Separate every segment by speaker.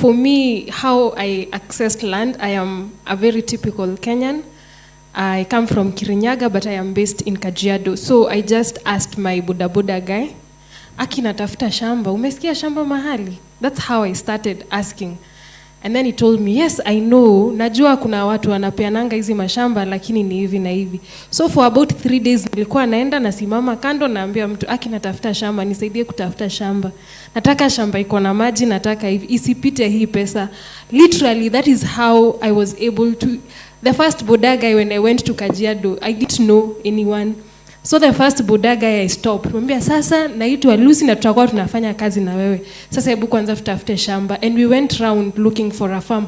Speaker 1: for me, how I accessed land, I am a very typical Kenyan. I come from Kirinyaga, but I am based in Kajiado. So I just asked my Buddha Buddha guy, Aki natafuta shamba, umesikia shamba mahali? That's how I started asking. And then he told me, yes, I know, najua kuna watu wanapeananga hizi mashamba, lakini ni hivi na hivi. So for about 3 days, nilikuwa naenda nasimama kando naambia mtu, Aki natafuta shamba, nisaidie kutafuta shamba. Nataka shamba iko na maji, nataka hivi, isipite hii pesa. Literally, that is how I was able to, the first Buddha guy when I went to Kajiado, I didn't know anyone. So the first Buddha guy I stopped. Mwambia sasa naitwa Lucy na tutakuwa tunafanya kazi na wewe. Sasa hebu kwanza tutafute shamba. And we went round looking for a farm.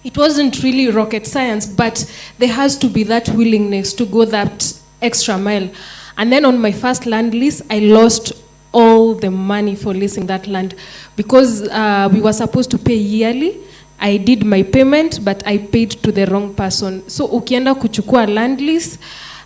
Speaker 1: It wasn't really rocket science, but there has to be that willingness to go that extra mile. And then on my first land lease, I lost all the money for leasing that land because we were supposed to pay yearly. I did my payment, but I paid to the wrong person. So ukienda kuchukua land lease,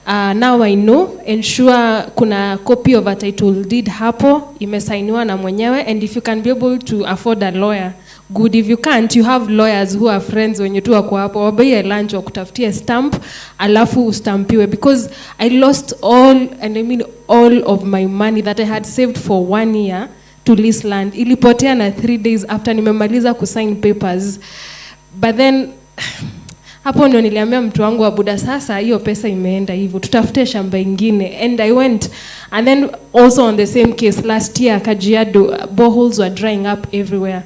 Speaker 1: now I know, ensure kuna copy of a title deed hapo, imesainiwa na mwenyewe, and if you can be able to afford a lawyer, good. If you can't, you have lawyers who are friends wenye tu wako hapo, wabai lunch wakutafutia stamp, alafu ustampiwe, because I lost all, and I mean all of my money that I had saved for 1 year, to lease land. Ilipotea na 3 days after nimemaliza kusign papers. But then hapo ndio niliambia mtu wangu wa Buddha, sasa hiyo pesa imeenda hivyo, tutafute shamba ingine. And I went, and then also on the same case last year Kajiado, boreholes were drying up everywhere.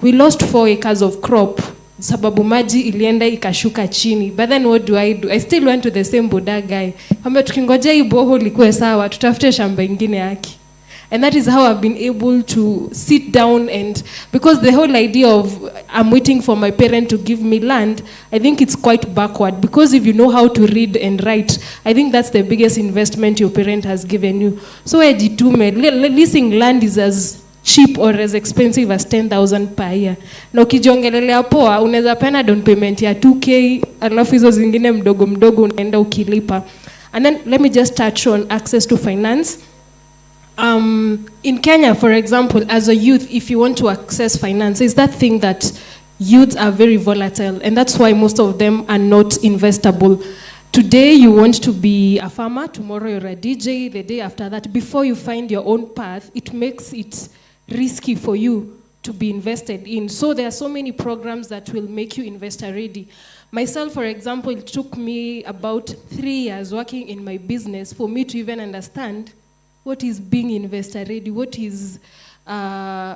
Speaker 1: We lost 4 acres of crop sababu maji ilienda ikashuka chini. But then what do? I still went to the same Buddha guy. Kama tukingoja hii borehole ikuwe sawa, tutafute shamba ingine yake. And that is how I've been able to sit down, and because the whole idea of I'm waiting for my parent to give me land, I think it's quite backward, because if you know how to read and write, I think that's the biggest investment your parent has given you. So leasing land is as cheap or as expensive as 10,000 per year. Na ukijiongelelea poa, unaweza pena down payment ya 2K, alafu hizo zingine mdogo mdogo unaenda ukilipa. And then let me just touch on access to finance. In Kenya, for example, as a youth, if you want to access finance, it's that thing that youths are very volatile, and that's why most of them are not investable. Today, you want to be a farmer, tomorrow you're a DJ, the day after that. Before you find your own path, it makes it risky for you to be invested in. So there are so many programs that will make you investor ready. Myself, for example, it took me about 3 years working in my business for me to even understand what is being investor ready, what is,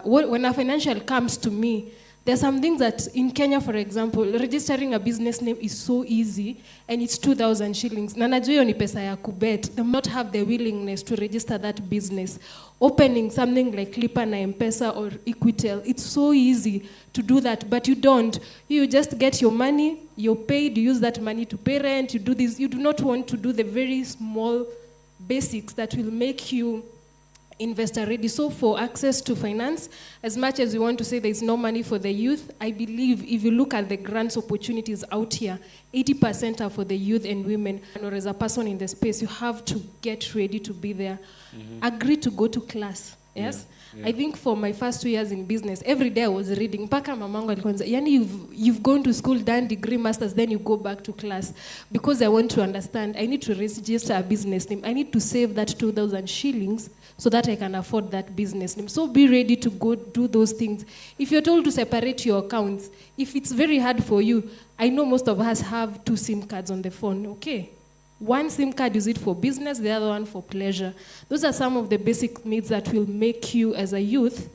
Speaker 1: when a financial comes to me, there are some things that in Kenya, for example, registering a business name is so easy, and it's 2,000 shillings. Na najua hiyo ni pesa ya kubet. They not have the willingness to register that business. Opening something like Lipa na M-Pesa or Equitel, it's so easy to do that, but you don't. You just get your money, you're paid, you use that money to pay rent, you do this. You do not want to do the very small basics that will make you investor ready. So for access to finance, as much as we want to say there's no money for the youth, I believe if you look at the grants opportunities out here, 80% are for the youth and women. And or as a person in the space, you have to get ready to be there. Agree to go to class. Yes? Yeah. I think for my first 2 years in business, every day I was reading. Mpaka mamangu alikuwa anasema, yani you've gone to school, done degree, masters, then you go back to class. Because I want to understand, I need to register a business name. I need to save that 2,000 shillings so that I can afford that business name. So be ready to go do those things. If you're told to separate your accounts, if it's very hard for you, I know most of us have 2 SIM cards on the phone, okay? One SIM card is it for business, the other one for pleasure. Those are some of the basic needs that will make you as a youth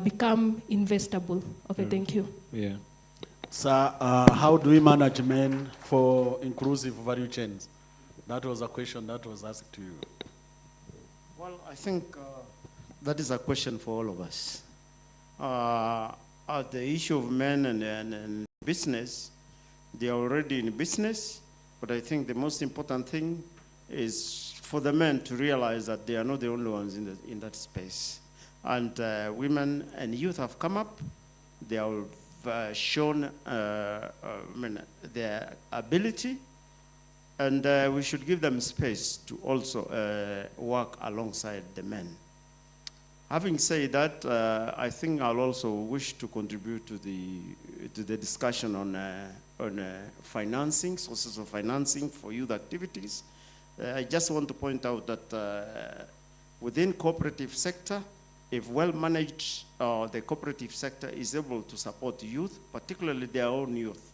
Speaker 1: become investable. Okay, thank you.
Speaker 2: Yeah.
Speaker 3: So how do we manage men for inclusive value chains? That was a question that was asked to you.
Speaker 4: Well, I think that is a question for all of us. The issue of men and business, they are already in business. But I think the most important thing is for the men to realize that they are not the only ones in that space. And women and youth have come up. They have shown their ability. And we should give them space to also work alongside the men. Having said that, I think I'll also wish to contribute to the discussion on financing, sources of financing for youth activities. I just want to point out that within cooperative sector, if well managed, the cooperative sector is able to support youth, particularly their own youth.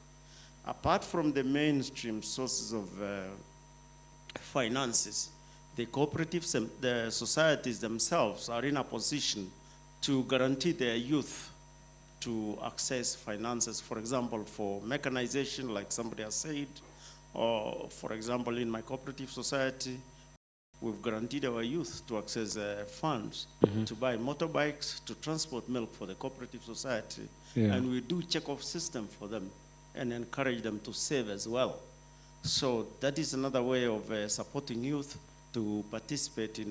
Speaker 4: Apart from the mainstream sources of finances, the cooperatives and the societies themselves are in a position to guarantee their youth to access finances, for example, for mechanization, like somebody has said, or for example, in my cooperative society, we've guaranteed our youth to access funds to buy motorbikes, to transport milk for the cooperative society, and we do check-off system for them and encourage them to save as well. So that is another way of supporting youth to participate in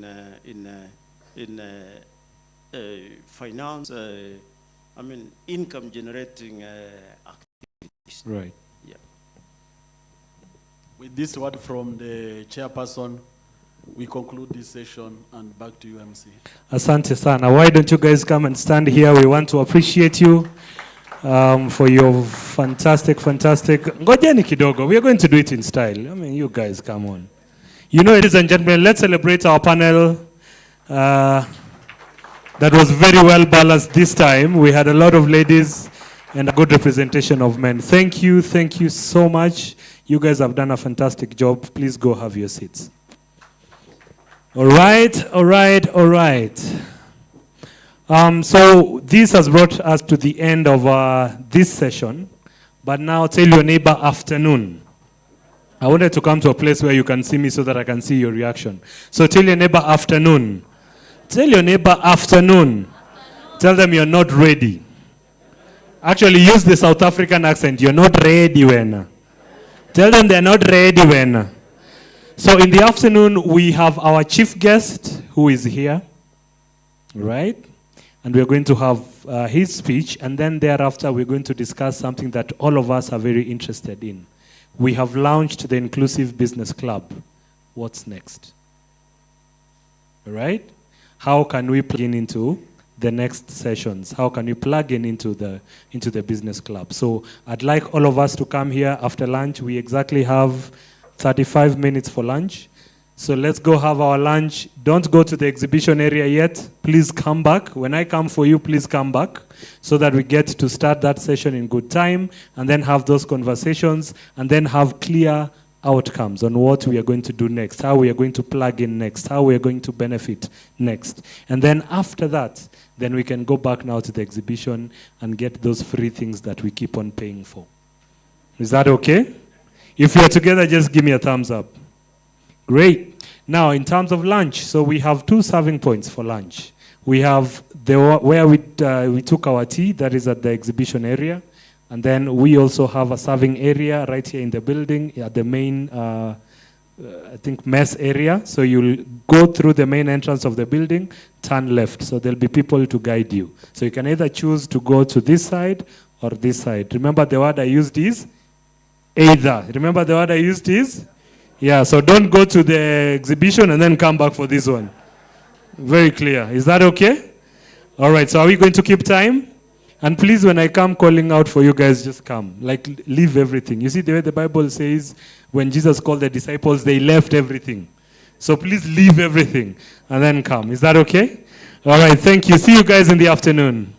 Speaker 4: finance, income generating activities.
Speaker 2: Right.
Speaker 4: Yeah.
Speaker 3: With this word from the chairperson, we conclude this session, and back to you, MC.
Speaker 2: Asante sana. Why don't you guys come and stand here? We want to appreciate you for your fantastic. Ngojeni kidogo. We are going to do it in style. I mean, you guys, come on. You know, ladies and gentlemen, let's celebrate our panel. That was very well balanced this time. We had a lot of ladies and a good representation of men. Thank you so much. You guys have done a fantastic job. Please go have your seats. All right. So this has brought us to the end of this session. But now tell your neighbor afternoon. I wanted to come to a place where you can see me so that I can see your reaction. So tell your neighbor afternoon. Tell your neighbor afternoon. Tell them you're not ready. Actually, use the South African accent. You're not ready when. Tell them they're not ready when. So in the afternoon, we have our chief guest who is here, right? And we're going to have his speech, and then thereafter we're going to discuss something that all of us are very interested in. We have launched the Inclusive Business Club. What's next? All right? How can we plug in into the next sessions? How can we plug in into the business club? So I'd like all of us to come here after lunch. We exactly have 35 minutes for lunch. So let's go have our lunch. Don't go to the exhibition area yet. Please come back. When I come for you, please come back so that we get to start that session in good time and then have those conversations and then have clear outcomes on what we are going to do next, how we are going to plug in next, how we are going to benefit next. And then after that, then we can go back now to the exhibition and get those free things that we keep on paying for. Is that okay? If you are together, just give me a thumbs up. Great. Now, in terms of lunch, so we have 2 serving points for lunch. We have where we took our tea, that is at the exhibition area. And then we also have a serving area right here in the building at the main, I think, mess area. So you'll go through the main entrance of the building, turn left. So there'll be people to guide you. So you can either choose to go to this side or this side. Remember the word I used is either. Remember the word I used is? Yeah, so don't go to the exhibition and then come back for this one. Very clear. Is that okay? All right, so are we going to keep time? And please, when I come calling out for you guys, just come. Like, leave everything. You see the way the Bible says, when Jesus called the disciples, they left everything. So please leave everything and then come. Is that okay? All right, thank you. See you guys in the afternoon.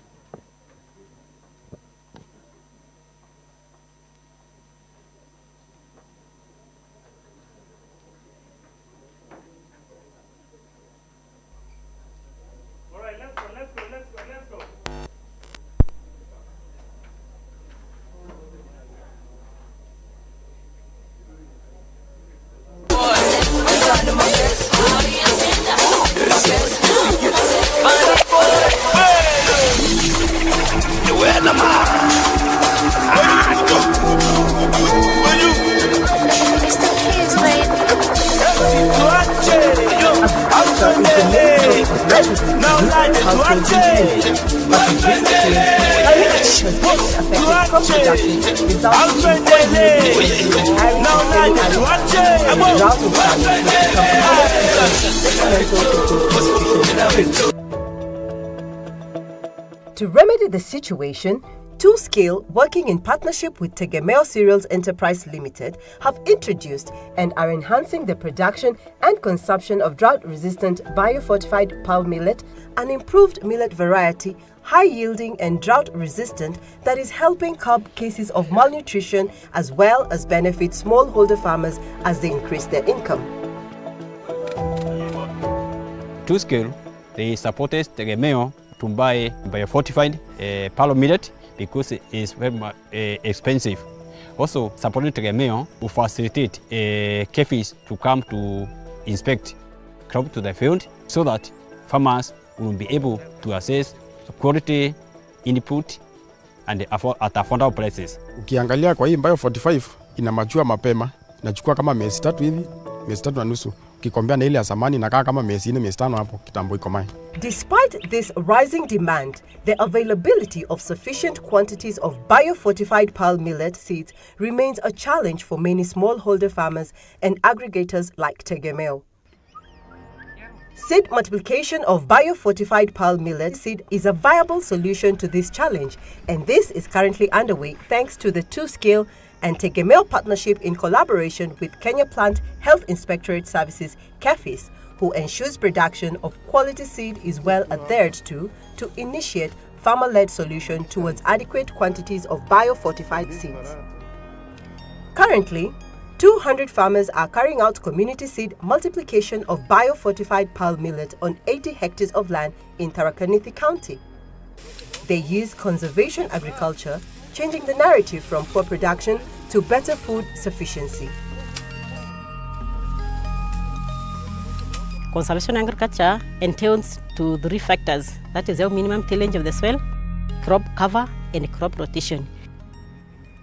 Speaker 5: To remedy the situation, Two-Scale, working in partnership with Tegemeo Cereals Enterprise Limited, have introduced and are enhancing the production and consumption of drought-resistant biofortified pearl millet, an improved millet variety, high-yielding and drought-resistant that is helping curb cases of malnutrition as well as benefit smallholder farmers as they increase their income.
Speaker 6: Two-Scale, they supported Tegemeo to buy biofortified pearl millet because it is very expensive. Also, supporting Tegemeo to facilitate KEFIs to come to inspect crop to the field so that farmers will be able to access quality input and at affordable prices.
Speaker 7: Ukiangalia kwa hii biofortified ina machua mapema, inachukua kama miezi 3 hivi, miezi 3 na nusu. Ukikombea na ile ya zamani inakaa kama miezi 4, miezi 5 hapo kitambo iko mai.
Speaker 5: Despite this rising demand, the availability of sufficient quantities of biofortified pearl millet seeds remains a challenge for many smallholder farmers and aggregators like Tegemeo. Seed multiplication of biofortified pearl millet seed is a viable solution to this challenge, and this is currently underway thanks to the Two-Scale and Tegemeo partnership in collaboration with Kenya Plant Health Inspectorate Services, KEFIS, who ensures production of quality seed is well adhered to initiate farmer-led solution towards adequate quantities of biofortified seeds. Currently, 200 farmers are carrying out community seed multiplication of biofortified pearl millet on 80 hectares of land in Tharaka Nithi County. They use conservation agriculture, changing the narrative from poor production to better food sufficiency.
Speaker 8: Conservation agriculture entails to 3 factors. That is the minimum tillage of the soil, crop cover, and crop rotation.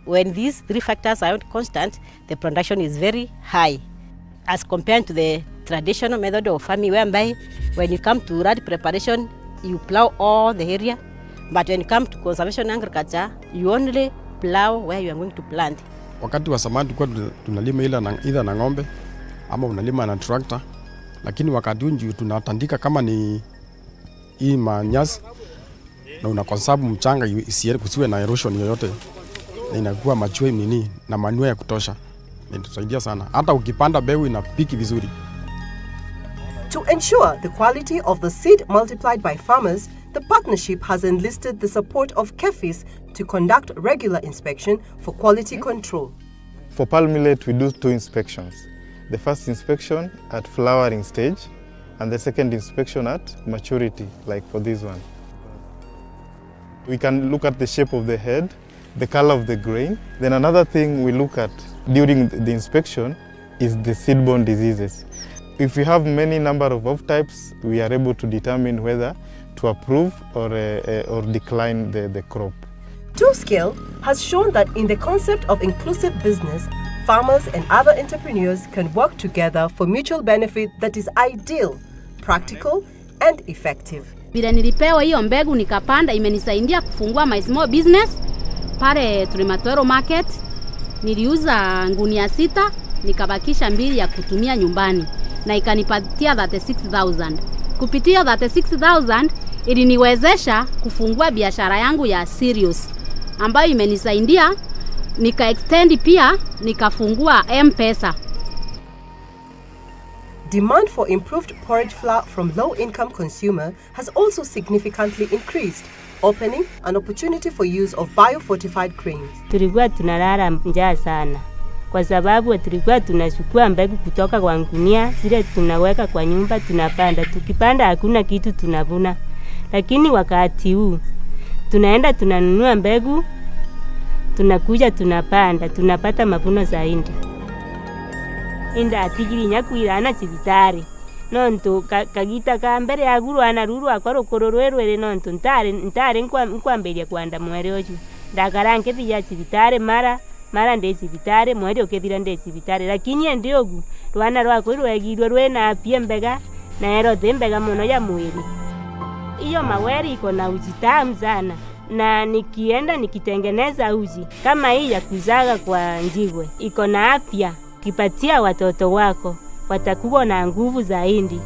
Speaker 8: When these 3 factors are constant, the production is very high as compared to the traditional method of farming whereby when you come to road preparation, you plow all the area. But when you come to conservation agriculture, you only plow where you are going to plant.
Speaker 7: Wakati wa zamani tulikuwa tunalima ila na ng'ombe ama unalima na tractor, lakini wakati huu tunatandika kama ni hii manyasi na unakonsabu mchanga isiende kusiwe na erosion yoyote. Na inakuwa machue nini na manure ya kutosha. Inatusaidia sana. Hata ukipanda mbegu inapiki vizuri.
Speaker 5: To ensure the quality of the seed multiplied by farmers, the partnership has enlisted the support of KEFIS to conduct regular inspection for quality control.
Speaker 9: For pearl millet, we do 2 inspections. The first inspection at flowering stage and the second inspection at maturity, like for this one. We can look at the shape of the head, the color of the grain. Then another thing we look at during the inspection is the seed-borne diseases. If we have many number of off-types, we are able to determine whether to approve or decline the crop.
Speaker 5: Two-Scale has shown that in the concept of inclusive business, farmers and other entrepreneurs can work together for mutual benefit that is ideal, practical, and effective.
Speaker 10: Bila nilipewa hiyo mbegu nikapanda, imenisaidia kufungua my small business pale Trimatoro Market. Niliuza ngunia 6, nikabakisha 2 ya kutumia nyumbani na ikanipatia 36,000. Kupitia 36,000 iliniwezesha kufungua biashara yangu ya cereals ambayo imenisaidia nika-extend pia nikafungua M-Pesa.
Speaker 5: Demand for improved porridge flour from low-income consumer has also significantly increased, opening an opportunity for use of biofortified grains.
Speaker 11: Tulikuwa tunalala njaa sana kwa sababu tulikuwa tunachukua mbegu kutoka kwa ngunia zile tunaweka kwa nyumba tunapanda. Tukipanda hakuna kitu tunavuna. Lakini wakati huu tunaenda tunanunua mbegu, tunakuja tunapanda, tunapata mavuno zaidi. Inda atigiri nyakwirana cibitari nonto kagita ka mbere yaguru anaruru akwaro kororwerwere nonto ntare nkwamberia kwanda mwere oju ndakaranke thia cibitari mara nde cibitari mwere okethira nde cibitari lakini ndiogu rwana rwako rwegirwe rwena apia mbega na erote mbega muno ya mwiri. Iyo maweri iko na uji tamu sana na nikienda nikitengeneza uji kama hii ya kuzaga kwa njigwe iko na afya. Kipatia watoto wako watakuwa na nguvu zaidi.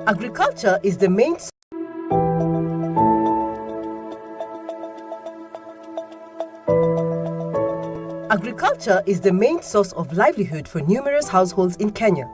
Speaker 5: Agriculture is the main Agriculture is the main source of livelihood for numerous households in Kenya.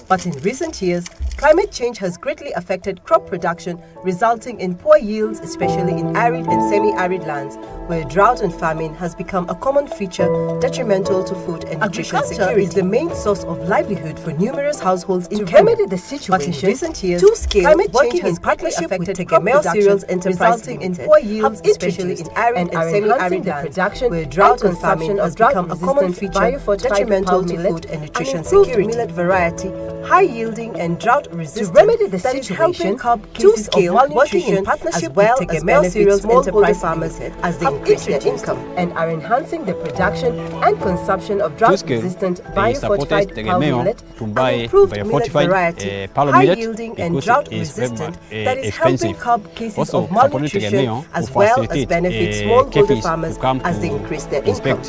Speaker 5: But in recent years, climate change has greatly affected crop production, resulting in poor yields, especially in arid and semi-arid lands, where drought and famine has become a common feature, detrimental to food and nutrition security. Agriculture is the main source of livelihood for numerous households in Kenya. To remedy the situation, but in recent years, climate change has greatly affected Tegemeo Cereals Enterprise, resulting in poor yields, especially in arid and semi-arid lands, where drought and famine has become a common feature, detrimental to food and nutrition security. Millet variety, high yielding and drought resistant. To remedy the situation, two-scale working in partnership with Tegemeo Cereals Enterprise farmers as they increase their income and are enhancing the production and consumption of drought-resistant biofortified palm millet and improved millet variety, high yielding and drought resistant that is helping curb cases of malnutrition as well as benefit smallholder farmers as they increase their income.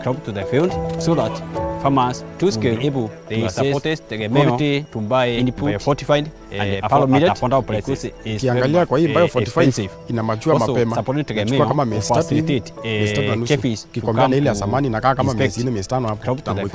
Speaker 6: Crop to the field so that farmers to scale able to support the quality biofortified palm millet because it is
Speaker 7: Kiangalia kwa hii biofortified ina machua mapema. Inachukua kama miezi 3 na nusu. Kikombea na ile ya zamani inakaa kama miezi 4 miezi 5 hapo tambo.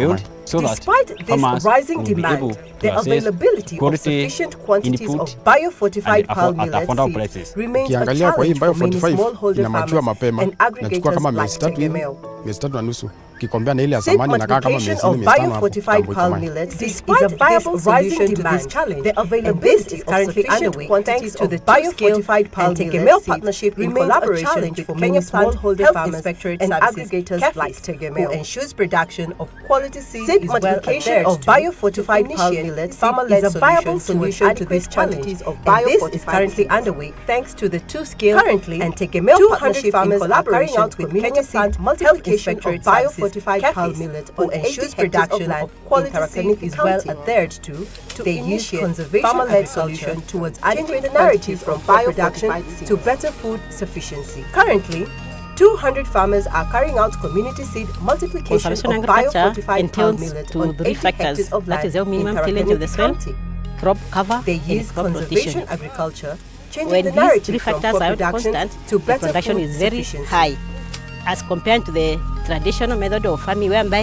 Speaker 5: Despite this rising demand, the availability of sufficient quantities of biofortified palm millet seeds remains a challenge for many smallholder farmers and aggregators like Tegemeo.
Speaker 7: Miezi 3 na nusu. Kikombea na ile ya zamani inakaa kama miezi 4 miezi 5 hapo.
Speaker 5: Biofortified palm millet despite this rising demand, the availability is currently underway thanks to the biofortified palm millet partnership in collaboration with Kenya smallholder farmers and aggregators like Tegemeo, who ensures production of quality seed is multiplication of biofortified palm millet farmer-led is a viable solution to this challenge, and this is currently underway thanks to the two-scale and Tegemeo partnership in collaboration with Kenya Seed multiplication of biofortified palm millet, who ensures production of quality seed is well adhered to initiate farmer-led solution towards changing the narrative from bioproduction to better food sufficiency. Currently, 200 farmers are carrying out community seed multiplication of biofortified palm millet on 80 hectares of land in Agribusiness County.
Speaker 8: Crop cover,
Speaker 5: they use conservation agriculture, changing the narrative from poor production to better
Speaker 8: production
Speaker 5: food
Speaker 8: is very
Speaker 5: sufficiency.
Speaker 8: high as compared to the traditional method of farming whereby